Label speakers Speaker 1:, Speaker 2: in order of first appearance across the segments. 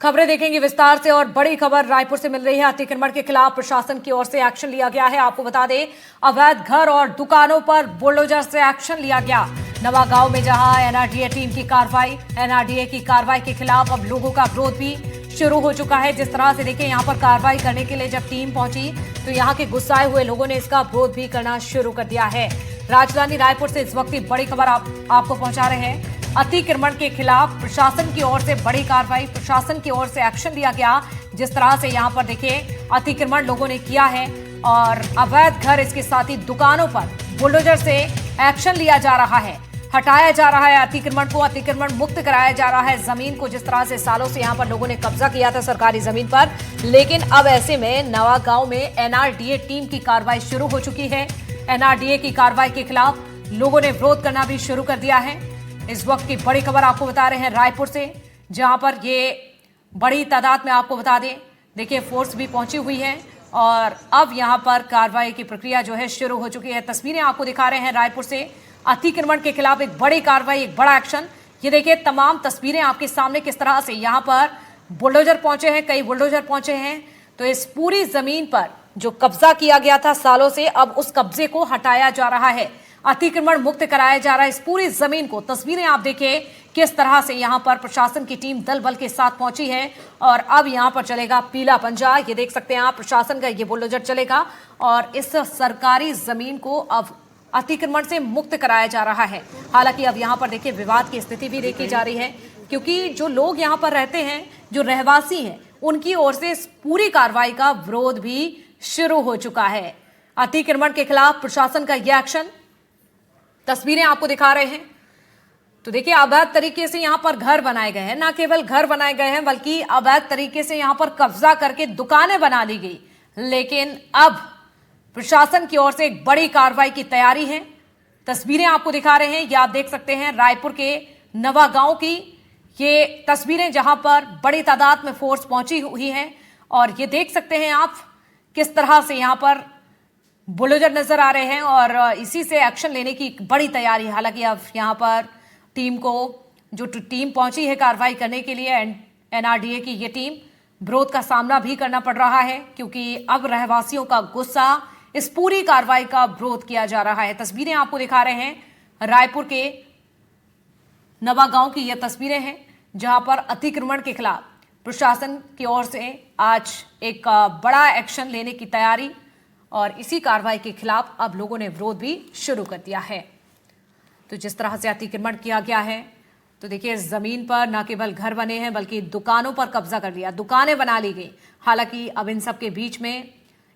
Speaker 1: खबरें देखेंगे विस्तार से और बड़ी खबर रायपुर से मिल रही है। अतिक्रमण के खिलाफ प्रशासन की ओर से एक्शन लिया गया है। आपको बता दें, अवैध घर और दुकानों पर बुलडोजर से एक्शन लिया गया। नवागांव में जहां एनआरडीए टीम की कार्रवाई, एनआरडीए की कार्रवाई के खिलाफ अब लोगों का विरोध भी शुरू हो चुका है। जिस तरह से देखिए, यहां पर कार्रवाई करने के लिए जब टीम पहुंची तो यहां के गुस्साए हुए लोगों ने इसका विरोध भी करना शुरू कर दिया है। राजधानी रायपुर से इस वक्त की बड़ी खबर आपको पहुंचा रहे हैं। अतिक्रमण के खिलाफ प्रशासन की ओर से बड़ी कार्रवाई, प्रशासन की ओर से एक्शन लिया गया। जिस तरह से यहां पर देखिए अतिक्रमण लोगों ने किया है और अवैध घर, इसके साथ ही दुकानों पर बुलडोजर से एक्शन लिया जा रहा है, हटाया जा रहा है अतिक्रमण को, अतिक्रमण मुक्त कराया जा रहा है जमीन को। जिस तरह से सालों से यहां पर लोगों ने कब्जा किया था सरकारी जमीन पर, लेकिन अब ऐसे में नवागांव में एनआरडीए टीम की कार्रवाई शुरू हो चुकी है। एनआरडीए की कार्रवाई के खिलाफ लोगों ने विरोध करना भी शुरू कर दिया है। इस वक्त की बड़ी खबर आपको बता रहे हैं रायपुर से, जहां पर ये बड़ी तादाद में आपको बता दें, देखिए फोर्स भी पहुंची हुई है और अब यहां पर कार्रवाई की प्रक्रिया जो है शुरू हो चुकी है। तस्वीरें आपको दिखा रहे हैं रायपुर से। अतिक्रमण के खिलाफ एक बड़ी कार्रवाई, एक बड़ा एक्शन। ये देखिए तमाम तस्वीरें आपके सामने, किस तरह से यहां पर बुलडोजर पहुंचे हैं, कई बुलडोजर पहुंचे हैं। तो इस पूरी जमीन पर जो कब्जा किया गया था सालों से, अब उस कब्जे को हटाया जा रहा है, अतिक्रमण मुक्त कराया जा रहा है इस पूरी जमीन को। तस्वीरें आप देखिए किस तरह से यहां पर प्रशासन की टीम दल बल के साथ पहुंची है और अब यहां पर चलेगा पीला पंजा। ये देख सकते हैं आप, प्रशासन का ये बुलडोजर चलेगा और इस सरकारी जमीन को अब अतिक्रमण से मुक्त कराया जा रहा है। हालांकि अब यहां पर देखिए विवाद की स्थिति भी देखी जा रही है, क्योंकि जो लोग यहां पर रहते हैं, जो रहवासी हैं, उनकी ओर से इस पूरी कार्रवाई का विरोध भी शुरू हो चुका है। अतिक्रमण के खिलाफ प्रशासन का यह एक्शन, तस्वीरें आपको दिखा रहे हैं। तो देखिए अवैध तरीके से यहां पर घर बनाए गए हैं, ना केवल घर बनाए गए हैं बल्कि अवैध तरीके से यहां पर कब्जा करके दुकानें बना ली गई। लेकिन अब प्रशासन की ओर से एक बड़ी कार्रवाई की तैयारी है। तस्वीरें आपको दिखा रहे हैं, ये आप देख सकते हैं रायपुर के नवागांव की ये तस्वीरें, जहां पर बड़ी तादाद में फोर्स पहुंची हुई है और ये देख सकते हैं आप किस तरह से यहां पर बुलडोजर नजर आ रहे हैं और इसी से एक्शन लेने की बड़ी तैयारी। हालांकि अब यहां पर टीम को, जो टीम पहुंची है कार्रवाई करने के लिए, एनआरडीए की ये टीम, विरोध का सामना भी करना पड़ रहा है, क्योंकि अब रहवासियों का गुस्सा, इस पूरी कार्रवाई का विरोध किया जा रहा है। तस्वीरें आपको दिखा रहे हैं रायपुर के नवागांव की, ये तस्वीरें हैं जहां पर अतिक्रमण के खिलाफ प्रशासन की ओर से आज एक बड़ा एक्शन लेने की तैयारी और इसी कार्रवाई के खिलाफ अब लोगों ने विरोध भी शुरू कर दिया है। तो जिस तरह से अतिक्रमण किया गया है, तो देखिए जमीन पर न केवल घर बने हैं बल्कि दुकानों पर कब्जा कर लिया, दुकानें बना ली गई। हालांकि अब इन सब के बीच में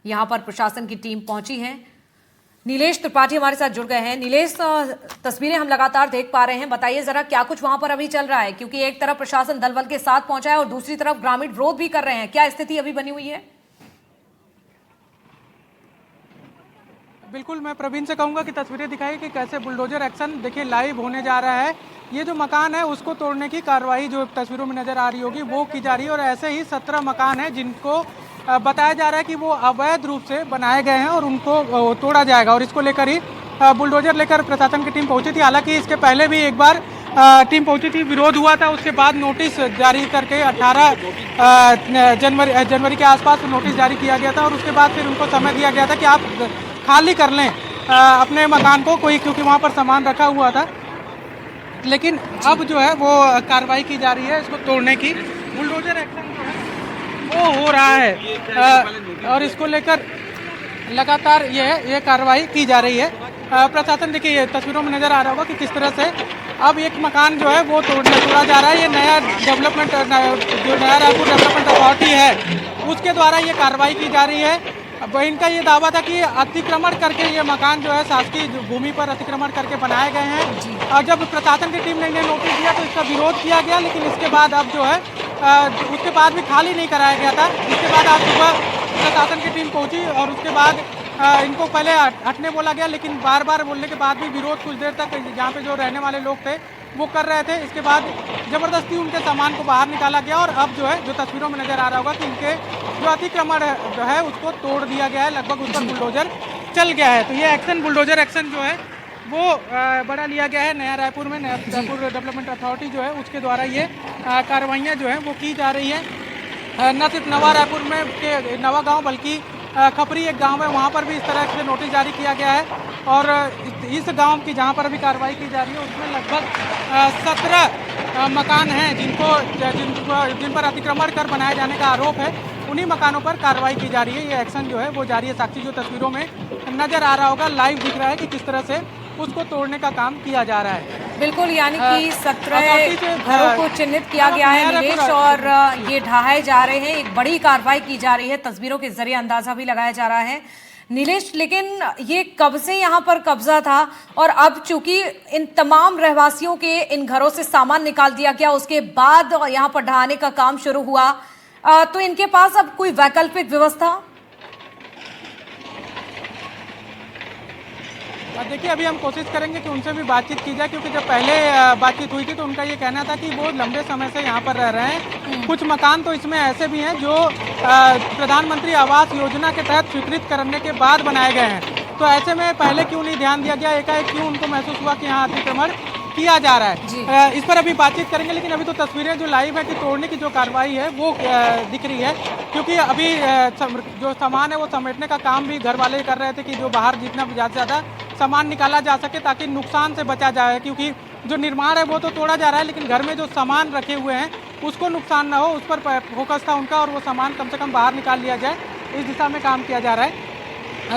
Speaker 1: यहां पर प्रशासन की टीम पहुंची है। नीलेश त्रिपाठी हमारे साथ जुड़ गए हैं। नीलेश, तस्वीरें हम लगातार देख पा रहे हैं, बताइए जरा क्या कुछ वहां पर अभी चल रहा है, क्योंकि एक तरफ प्रशासन दल बल के साथ पहुंचा है और दूसरी तरफ ग्रामीण विरोध भी कर रहे हैं। क्या स्थिति अभी बनी हुई है?
Speaker 2: बिल्कुल, मैं प्रवीण से कहूंगा कि तस्वीरें दिखाई कि कैसे बुलडोजर एक्शन देखिए लाइव होने जा रहा है। ये जो मकान है उसको तोड़ने की कार्रवाई जो तस्वीरों में नजर आ रही होगी वो की जा रही है और ऐसे ही 17 मकान हैं जिनको बताया जा रहा है कि वो अवैध रूप से बनाए गए हैं और उनको तोड़ा जाएगा और इसको लेकर ही बुलडोजर लेकर प्रशासन की टीम पहुंची थी। हालांकि इसके पहले भी एक बार टीम पहुंची थी, विरोध हुआ था, उसके बाद नोटिस जारी करके 18 जनवरी के आसपास नोटिस जारी किया गया था और उसके बाद फिर उनको समय दिया गया था कि आप खाली कर लें अपने मकान को, कोई, क्योंकि वहाँ पर सामान रखा हुआ था। लेकिन अब जो है वो कार्रवाई की जा रही है इसको तोड़ने की। बुलडोजर एक्शन जो है वो हो रहा है और इसको लेकर लगातार ये कार्रवाई की जा रही है। प्रशासन देखिए ये तस्वीरों में नजर आ रहा होगा कि किस तरह से अब एक मकान जो है वो तोड़ा जा रहा है। ये नया डेवलपमेंट, जो नया रायपुर डेवलपमेंट अथॉरिटी है उसके द्वारा ये कार्रवाई की जा रही है। अब इनका ये दावा था कि अतिक्रमण करके ये मकान जो है शासकीय भूमि पर अतिक्रमण करके बनाए गए हैं और जब प्रशासन की टीम ने इन्हें नोटिस दिया तो इसका विरोध किया गया। लेकिन इसके बाद अब जो है उसके बाद भी खाली नहीं कराया गया था। इसके बाद आज सुबह प्रशासन की टीम पहुंची और उसके बाद इनको पहले हटने बोला गया, लेकिन बार बार बोलने के बाद भी विरोध कुछ देर तक जहाँ पे जो रहने वाले लोग थे वो कर रहे थे। इसके बाद ज़बरदस्ती उनके सामान को बाहर निकाला गया और अब जो है जो तस्वीरों में नज़र आ रहा होगा कि इनके जो अतिक्रमण जो है उसको तोड़ दिया गया है, लगभग उस पर बुलडोजर चल गया है। तो ये एक्शन, बुलडोजर एक्शन जो है वो बड़ा लिया गया है नया रायपुर में। नया रायपुर डेवलपमेंट अथॉरिटी जो है उसके द्वारा ये कार्रवाइयाँ जो है वो की जा रही है। न सिर्फ नवा रायपुर में के नवा गांव बल्कि खपरी एक गांव है, वहां पर भी इस तरह से नोटिस जारी किया गया है। और इस गांव की जहां पर अभी कार्रवाई की जा रही है उसमें लगभग 17 मकान हैं जिन पर अतिक्रमण कर बनाए जाने का आरोप है। उन्हीं मकानों पर कार्रवाई की जा रही है। ये एक्शन जो है वो जारी है। साक्षी, जो तस्वीरों में नजर आ रहा होगा, लाइव दिख रहा है कि किस तरह से उसको तोड़ने का काम किया जा रहा है।
Speaker 1: बिल्कुल, यानी कि 17 घरों को चिन्हित किया गया है नीलेश, और ये ढहाए जा रहे हैं। एक बड़ी कार्रवाई की जा रही है, तस्वीरों के जरिए अंदाजा भी लगाया जा रहा है नीलेश। लेकिन ये कब से यहाँ पर कब्जा था, और अब चूंकि इन तमाम रहवासियों के इन घरों से सामान निकाल दिया गया, उसके बाद यहाँ पर ढहाने का काम शुरू हुआ, तो इनके पास अब कोई वैकल्पिक व्यवस्था?
Speaker 2: देखिए, अभी हम कोशिश करेंगे कि उनसे भी बातचीत की जाए, क्योंकि जब पहले बातचीत हुई थी तो उनका ये कहना था कि वो लंबे समय से यहाँ पर रह रहे हैं। कुछ मकान तो इसमें ऐसे भी हैं जो प्रधानमंत्री आवास योजना के तहत स्वीकृत करने के बाद बनाए गए हैं। तो ऐसे में पहले क्यों नहीं ध्यान दिया गया, एकाएक क्यों उनको महसूस हुआ कि यहाँ अतिक्रमण किया जा रहा है? इस पर अभी बातचीत करेंगे। लेकिन अभी तो तस्वीरें जो लाइव है कि तोड़ने की जो कार्रवाई है वो दिख रही है, क्योंकि अभी जो सामान है वो समेटने का काम भी घर वाले कर रहे थे कि जो बाहर जितना ज़्यादा से ज़्यादा सामान निकाला जा सके ताकि नुकसान से बचा जाए। क्योंकि जो निर्माण है वो तो तोड़ा जा रहा है, लेकिन घर में जो सामान रखे हुए हैं उसको नुकसान ना हो, उस पर फोकस था उनका, और वो सामान कम से कम बाहर निकाल लिया जाए, इस दिशा में काम किया जा रहा है।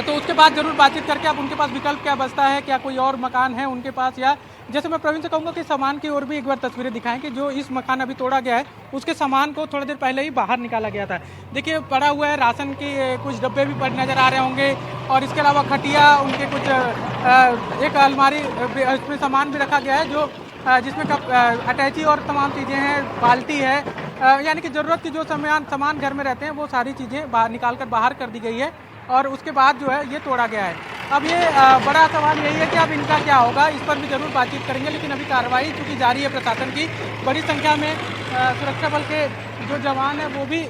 Speaker 2: तो उसके बाद जरूर बातचीत करके अब उनके पास विकल्प क्या बचता है, क्या कोई और मकान है उनके पास, या जैसे मैं प्रवीण से कहूँगा कि सामान की ओर भी एक बार तस्वीरें दिखाएं कि जो इस मकान अभी तोड़ा गया है उसके सामान को थोड़ी देर पहले ही बाहर निकाला गया था। देखिए, पड़ा हुआ है राशन के कुछ डब्बे भी पड़े नज़र आ रहे होंगे, और इसके अलावा खटिया, उनके कुछ एक अलमारी इसमें सामान भी रखा गया है जो जिसमें अटैची और तमाम चीज़ें हैं, बाल्टी है, यानी कि ज़रूरत की जो सामान घर में रहते हैं वो सारी चीज़ें निकाल कर बाहर कर दी गई है, और उसके बाद जो है ये तोड़ा गया है। अब ये बड़ा सवाल यही है कि अब इनका क्या होगा, इस पर भी जरूर बातचीत करेंगे। लेकिन अभी कार्रवाई चूँकि जारी है प्रशासन की, बड़ी संख्या में सुरक्षा बल के जो जवान हैं वो भी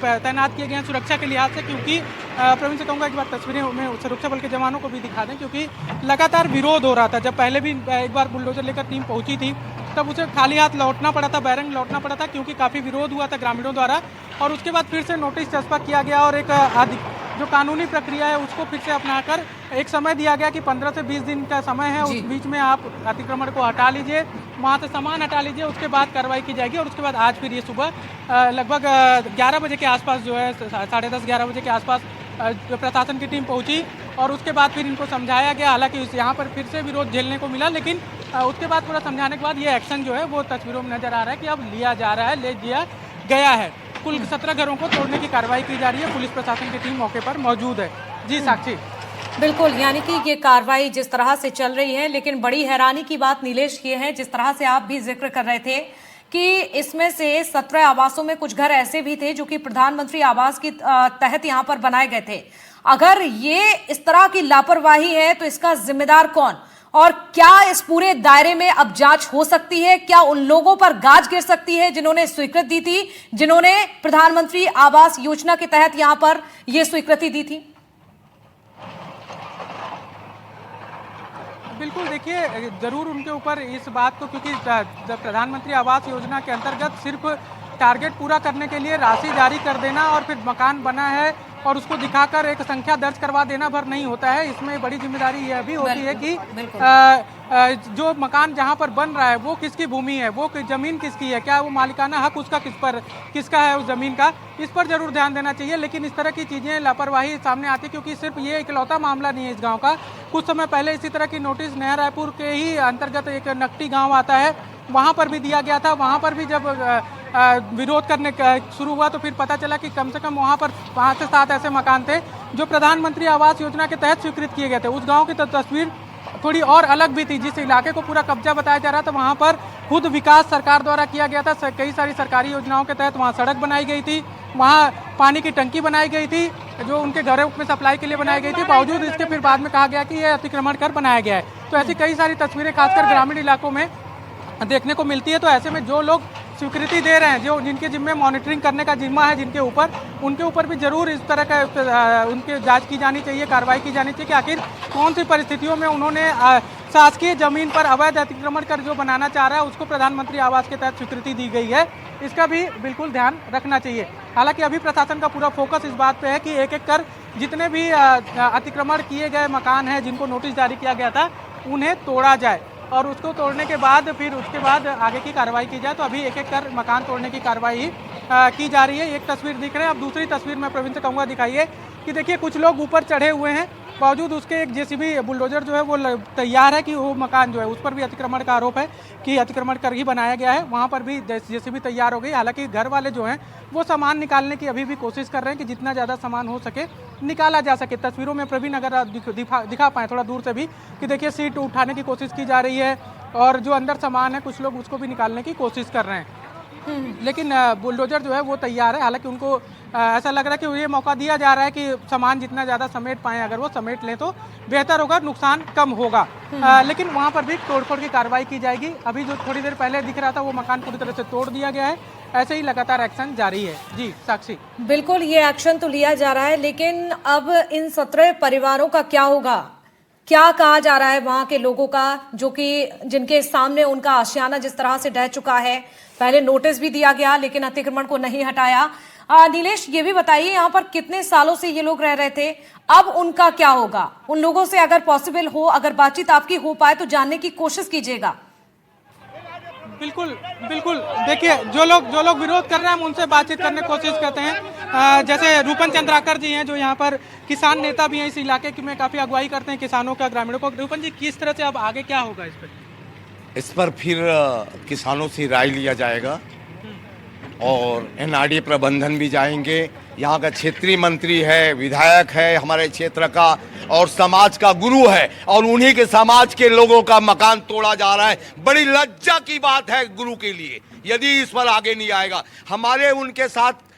Speaker 2: तैनात किए गए हैं सुरक्षा के लिहाज से। क्योंकि प्रवीण से कहूँगा एक बार तस्वीरें में सुरक्षा बल के जवानों को भी दिखा दें, क्योंकि लगातार विरोध हो रहा था। जब पहले भी एक बार बुलडोजर लेकर टीम पहुँची थी तब उसे खाली हाथ लौटना पड़ा था, बैरंग लौटना पड़ा था, क्योंकि काफ़ी विरोध हुआ था ग्रामीणों द्वारा। और उसके बाद फिर से नोटिस चस्पा किया गया और एक जो कानूनी प्रक्रिया है उसको फिर से अपनाकर एक समय दिया गया कि 15 से 20 दिन का समय है, उस बीच में आप अतिक्रमण को हटा लीजिए, वहाँ से सामान हटा लीजिए, उसके बाद कार्रवाई की जाएगी। और उसके बाद आज फिर ये सुबह लगभग 11 बजे के आसपास जो है 10:30-11 बजे के आसपास प्रशासन की टीम पहुंची, और उसके बाद फिर इनको समझाया गया। हालांकि यहाँ पर फिर से विरोध झेलने को मिला, लेकिन उसके बाद पूरा समझाने के बाद ये एक्शन जो है वो तस्वीरों में नजर आ रहा है कि अब लिया जा रहा है, ले लिया गया है। कुल 17 घरों को तोड़ने की कार्रवाई की जा रही है। पुलिस प्रशासन की टीम मौके पर मौजूद है। जी साक्षी।
Speaker 1: बिल्कुल, यानी कि ये कार्रवाई जिस तरह से चल रही है, लेकिन बड़ी हैरानी की बात नीलेश ये है, जिस तरह से आप भी जिक्र कर रहे थे कि इसमें से 17 आवासों में कुछ घर ऐसे भी थे जो कि प्रधानमंत्री आवास के तहत यहाँ पर बनाए गए थे। अगर ये इस तरह की लापरवाही है तो इसका जिम्मेदार कौन, और क्या इस पूरे दायरे में अब जांच हो सकती है? क्या उन लोगों पर गाज गिर सकती है जिन्होंने स्वीकृति दी थी, जिन्होंने प्रधानमंत्री आवास योजना के तहत यहां पर यह स्वीकृति दी थी?
Speaker 2: बिल्कुल, देखिए, जरूर उनके ऊपर इस बात को, क्योंकि जब प्रधानमंत्री आवास योजना के अंतर्गत सिर्फ टारगेट पूरा करने के लिए राशि जारी कर देना और फिर मकान बना है और उसको दिखाकर एक संख्या दर्ज करवा देना भर नहीं होता है। इसमें बड़ी जिम्मेदारी यह भी होती है कि जो मकान जहां पर बन रहा है वो किसकी भूमि है, वो जमीन किसकी है, क्या वो मालिकाना हक उसका किसका है उस जमीन का, इस पर जरूर ध्यान देना चाहिए। लेकिन इस तरह की चीज़ें लापरवाही सामने आती है, क्योंकि सिर्फ ये इकलौता मामला नहीं है इस गाँव का। कुछ समय पहले इसी तरह की नोटिस नया रायपुर के ही अंतर्गत एक नकटी गाँव आता है, वहाँ पर भी दिया गया था। वहाँ पर भी जब विरोध करने का शुरू हुआ तो फिर पता चला कि कम से कम वहाँ पर 5 से 7 ऐसे मकान थे जो प्रधानमंत्री आवास योजना के तहत स्वीकृत किए गए थे। उस गांव की तस्वीर थोड़ी और अलग भी थी। जिस इलाके को पूरा कब्जा बताया जा रहा था वहाँ पर खुद विकास सरकार द्वारा किया गया था। कई सारी सरकारी योजनाओं के तहत वहाँ सड़क बनाई गई थी, वहाँ पानी की टंकी बनाई गई थी जो उनके घरों में सप्लाई के लिए बनाई गई थी। बावजूद इसके फिर बाद में कहा गया कि यह अतिक्रमण कर बनाया गया है। तो ऐसी कई सारी तस्वीरें खासकर ग्रामीण इलाकों में देखने को मिलती है। तो ऐसे में जो लोग स्वीकृति दे रहे हैं, जो जिनके जिम्मे मॉनिटरिंग करने का जिम्मा है जिनके ऊपर, उनके ऊपर भी जरूर इस तरह का उनके जांच की जानी चाहिए, कार्रवाई की जानी चाहिए कि आखिर कौन सी परिस्थितियों में उन्होंने शासकीय जमीन पर अवैध अतिक्रमण कर जो बनाना चाह रहा है उसको प्रधानमंत्री आवास के तहत स्वीकृति दी गई है। इसका भी बिल्कुल ध्यान रखना चाहिए। हालांकि अभी प्रशासन का पूरा फोकस इस बात पे है कि एक एक कर जितने भी अतिक्रमण किए गए मकान हैं जिनको नोटिस जारी किया गया था उन्हें तोड़ा जाए और उसको तोड़ने के बाद फिर उसके बाद आगे की कार्रवाई की जाए। तो अभी एक एक कर मकान तोड़ने की कार्रवाई की जा रही है। एक तस्वीर दिख रहे हैं, अब दूसरी तस्वीर मैं प्रवीण से कहूँगा दिखाइए कि देखिए कुछ लोग ऊपर चढ़े हुए हैं, बावजूद उसके एक जेसीबी बुलडोजर जो है वो तैयार है कि वो मकान जो है उस पर भी अतिक्रमण का आरोप है कि अतिक्रमण कर ही बनाया गया है, वहाँ पर भी जेसीबी तैयार हो गई। हालांकि घर वाले जो हैं वो सामान निकालने की अभी भी कोशिश कर रहे हैं कि जितना ज़्यादा सामान हो सके निकाला जा सके। तस्वीरों में प्रवीण अगर दिखा पाएँ थोड़ा दूर से भी कि देखिए सीट उठाने की कोशिश की जा रही है और जो अंदर सामान है कुछ लोग उसको भी निकालने की कोशिश कर रहे हैं, लेकिन बुलडोजर जो है वो तैयार है। हालांकि उनको ऐसा लग रहा है कि ये मौका दिया जा रहा है कि सामान जितना ज़्यादा समेट पाएँ, अगर वो समेट लें तो बेहतर होगा, नुकसान कम होगा। लेकिन वहाँ पर भी तोड़फोड़ की कार्रवाई की जाएगी। अभी जो थोड़ी देर पहले दिख रहा था वो मकान पूरी तरह से तोड़ दिया गया है। ऐसे ही लगातार एक्शन जारी है। जी साक्षी।
Speaker 1: बिल्कुल, ये एक्शन तो लिया जा रहा है, लेकिन अब इन 17 परिवारों का क्या होगा? क्या कहा जा रहा है वहां के लोगों का, जो कि जिनके सामने उनका आशियाना जिस तरह से ढह चुका है? पहले नोटिस भी दिया गया लेकिन अतिक्रमण को नहीं हटाया। नीलेश, ये भी बताइए यहाँ पर कितने सालों से ये लोग रह रहे थे, अब उनका क्या होगा? उन लोगों से अगर पॉसिबल हो, अगर बातचीत आपकी हो पाए तो जानने की कोशिश कीजिएगा।
Speaker 2: बिल्कुल बिल्कुल, देखिए जो लोग विरोध कर रहे हैं हम उनसे बातचीत करने की कोशिश करते हैं। जैसे रूपन चंद्राकर जी हैं जो यहाँ पर किसान नेता भी हैं, इस इलाके की में काफ़ी अगुवाई करते हैं किसानों का, ग्रामीणों को। रूपन जी, किस तरह से अब आगे क्या होगा
Speaker 3: इस पर फिर किसानों से राय लिया जाएगा और एनआरडी प्रबंधन भी जाएंगे। यहाँ का क्षेत्रीय मंत्री है, विधायक है हमारे क्षेत्र का और समाज का गुरु है और उन्हीं के समाज के लोगों का मकान तोड़ा जा रहा है। बड़ी लज्जा की बात है गुरु के लिए यदि इस पर आगे नहीं आएगा। हमारे उनके साथ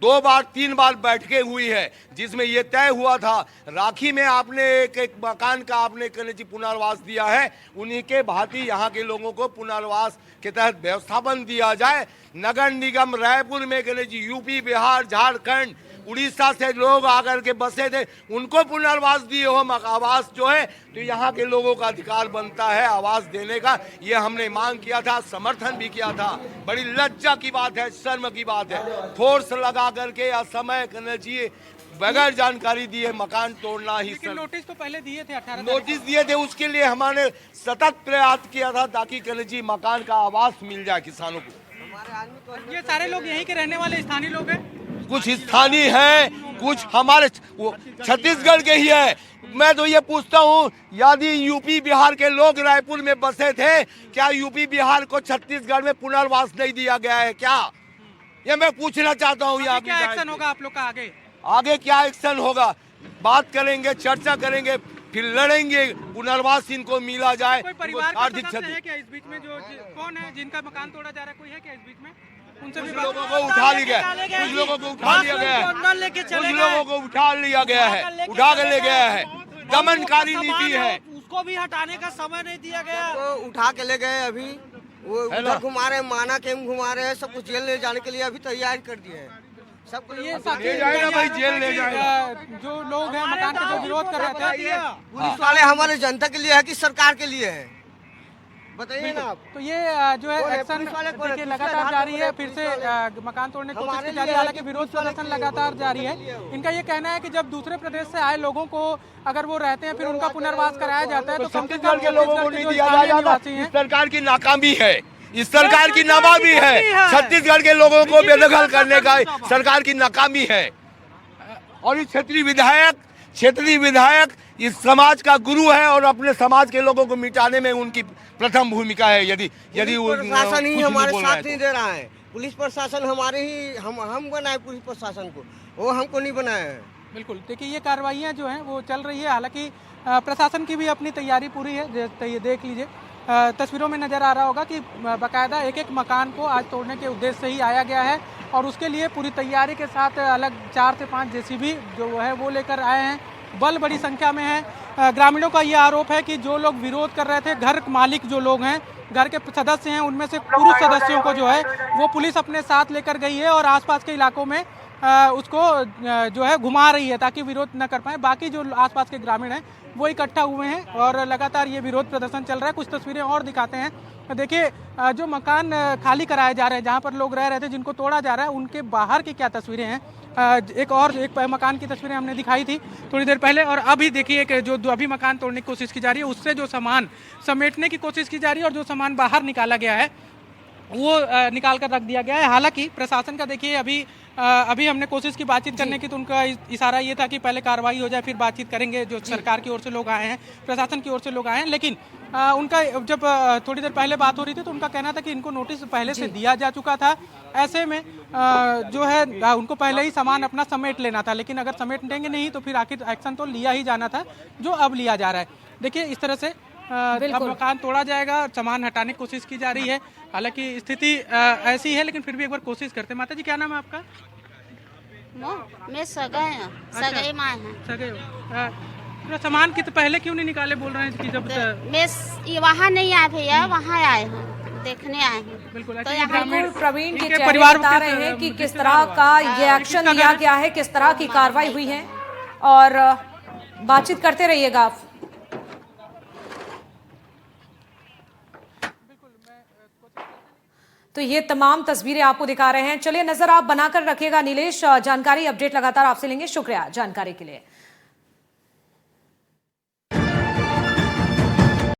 Speaker 3: 2 बार 3 बार बैठकें हुई है जिसमें यह तय हुआ था, राखी में आपने एक मकान का आपने पुनर्वास दिया है, उन्हीं के भांति यहाँ के लोगों को पुनर्वास के तहत व्यवस्थापन दिया जाए। नगर निगम रायपुर में यूपी, बिहार, झारखंड, उड़ीसा से लोग आकर के बसे थे, उनको पुनर्वास दिए हो आवास जो है, तो यहाँ के लोगों का अधिकार बनता है आवास देने का। ये हमने मांग किया था, समर्थन भी किया था। बड़ी लज्जा की बात है, शर्म की बात है, फोर्स लगा करके असमय करना चाहिए, बगैर जानकारी दिए मकान तोड़ना ही।
Speaker 2: नोटिस तो पहले दिए थे, 18
Speaker 3: नोटिस दिए थे, उसके लिए हमने सतत प्रयास किया था ताकि जी मकान का आवास मिल जाए किसानों को।
Speaker 2: ये सारे लोग यहीं के रहने वाले स्थानीय लोग हैं,
Speaker 3: कुछ स्थानीय हैं, कुछ हमारे छत्तीसगढ़ के ही है। मैं तो ये पूछता हूँ, यदि यूपी बिहार के लोग रायपुर में बसे थे, क्या यूपी बिहार को छत्तीसगढ़ में पुनर्वास नहीं दिया गया है क्या? ये मैं पूछना चाहता हूँ। यहाँ
Speaker 2: क्या एक्शन होगा आप लोग का
Speaker 3: आगे क्या एक्शन होगा? बात करेंगे, चर्चा करेंगे, फिर लड़ेंगे, पुनर्वास इनको मिला जाए।
Speaker 2: कोई परिवार आर्थिक क्षति है क्या इस बीच में? जो कौन है जिनका मकान तोड़ा जा रहा है, कोई है क्या इस बीच में? उनसे भी
Speaker 3: लोगों को उठा लिया गया, कुछ लोगों को उठा लिया गया है, कुछ लोगों को उठा लिया गया है, उठा कर ले गया है। दमनकारी नीति है,
Speaker 4: उसको भी हटाने का समय नहीं दिया गया। तो उठा के ले गए, अभी वो उधर घुमा रहे, माना केम घुमा रहे हैं, सब कुछ जेल ले जाने के लिए अभी तैयारी कर दिए हैं। सब
Speaker 2: ये
Speaker 3: ले जाएगा भाई, जेल ले जाएगा।
Speaker 2: जो लोग हैं मकान का जो विरोध कर रहे थे,
Speaker 4: पुलिस वाले हमारे जनता के लिए है कि सरकार के लिए है, बताइए ना आप।
Speaker 2: तो ये जो है एक्शन देखिए लगातार जारी है, फिर से मकान तोड़ने की कोशिश की जा रही है। हालांकि विरोध प्रदर्शन लगातार जारी है। इनका ये कहना है कि जब दूसरे प्रदेश से आए लोगों को अगर वो रहते हैं फिर उनका पुनर्वास कराया जाता है तो
Speaker 3: छत्तीसगढ़ के लोगों को नहीं दिया जाएगा। सरकार की नाकामी है, इस सरकार की नाकामी है, छत्तीसगढ़ के लोगों को बेदखल करने का सरकार की नाकामी है। और इस क्षेत्रीय विधायक इस समाज का गुरु है और अपने समाज के लोगों को मिटाने में उनकी प्रथम भूमिका है। यदि
Speaker 4: प्रशासन ही हमारे साथ नहीं दे रहा है, पुलिस प्रशासन हमारे ही हम बनाए पुलिस प्रशासन को, वो हमको नहीं बनाया है।
Speaker 2: बिल्कुल, देखिए ये कार्रवाइयाँ जो हैं वो चल रही है। हालांकि प्रशासन की भी अपनी तैयारी पूरी है। ये देख लीजिए, तस्वीरों में नजर आ रहा होगा कि बाकायदा एक एक मकान को आज तोड़ने के उद्देश्य से ही आया गया है और उसके लिए पूरी तैयारी के साथ अलग 4 से 5 जेसीबी जो है वो लेकर आए हैं। बल बड़ी संख्या में है। ग्रामीणों का ये आरोप है कि जो लोग विरोध कर रहे थे, घर मालिक जो लोग हैं, घर के सदस्य हैं, उनमें से पुरुष सदस्यों को जो है वो पुलिस अपने साथ लेकर गई है और आसपास के इलाकों में उसको जो है घुमा रही है ताकि विरोध न कर पाए। बाकी जो आसपास के ग्रामीण हैं वो इकट्ठा हुए हैं और लगातार ये विरोध प्रदर्शन चल रहा है। कुछ तस्वीरें और दिखाते हैं। देखिए जो मकान खाली कराए जा रहे हैं, जहाँ पर लोग रह रहे थे, जिनको तोड़ा जा रहा है, उनके बाहर की क्या तस्वीरें हैं। एक मकान की तस्वीरें हमने दिखाई थी थोड़ी देर पहले, और अभी देखिए कि जो अभी मकान तोड़ने की कोशिश की जा रही है, उससे जो सामान समेटने की कोशिश की जा रही है और जो सामान बाहर निकाला गया है वो निकाल कर रख दिया गया है। हालांकि प्रशासन का देखिए अभी हमने कोशिश की बातचीत करने की, तो उनका इशारा ये था कि पहले कार्रवाई हो जाए फिर बातचीत करेंगे। जो सरकार की ओर से लोग आए हैं, प्रशासन की ओर से लोग आए हैं, लेकिन उनका जब थोड़ी देर पहले बात हो रही थी तो उनका कहना था कि इनको नोटिस पहले से दिया जा चुका था। ऐसे में जो है उनको पहले ही सामान अपना समेट लेना था, लेकिन अगर समेट देंगे नहीं तो फिर आखिर एक्शन तो लिया ही जाना था, जो अब लिया जा रहा है। देखिए इस तरह से अब मकान तोड़ा जाएगा, सामान हटाने की कोशिश की जा रही है। हालांकि स्थिति ऐसी है, लेकिन फिर भी एक बार कोशिश करते हैं। माता जी क्या नाम है आपका?
Speaker 5: मैं सगाई माँ है।
Speaker 2: सगे पूरा सामान की तो पहले क्यों नहीं निकाले बोल रहे हैं कि जब
Speaker 5: मैं वहाँ नहीं आए भैया, वहाँ आए हैं, देखने आए हैं।
Speaker 2: बिल्कुल
Speaker 5: तो यहाँ
Speaker 1: बिल्कुल प्रवीण के
Speaker 2: इनके
Speaker 1: चेहरे
Speaker 2: परिवार
Speaker 1: बता
Speaker 2: के
Speaker 1: रहे हैं कि किस
Speaker 2: किससे
Speaker 1: तरह
Speaker 2: हुआ?
Speaker 1: का ये एक्शन
Speaker 2: किसका
Speaker 1: लिया
Speaker 2: घर?
Speaker 1: गया है, किस तरह की कार्रवाई हुई है, और बातचीत करते रहिएगा आप। तो ये तमाम तस्वीरें आपको दिखा रहे हैं। चलिए नजर आप बनाकर रखिएगा नीलेश, जानकारी अपडेट लगातार आपसे लेंगे। शुक्रिया जानकारी के लिए।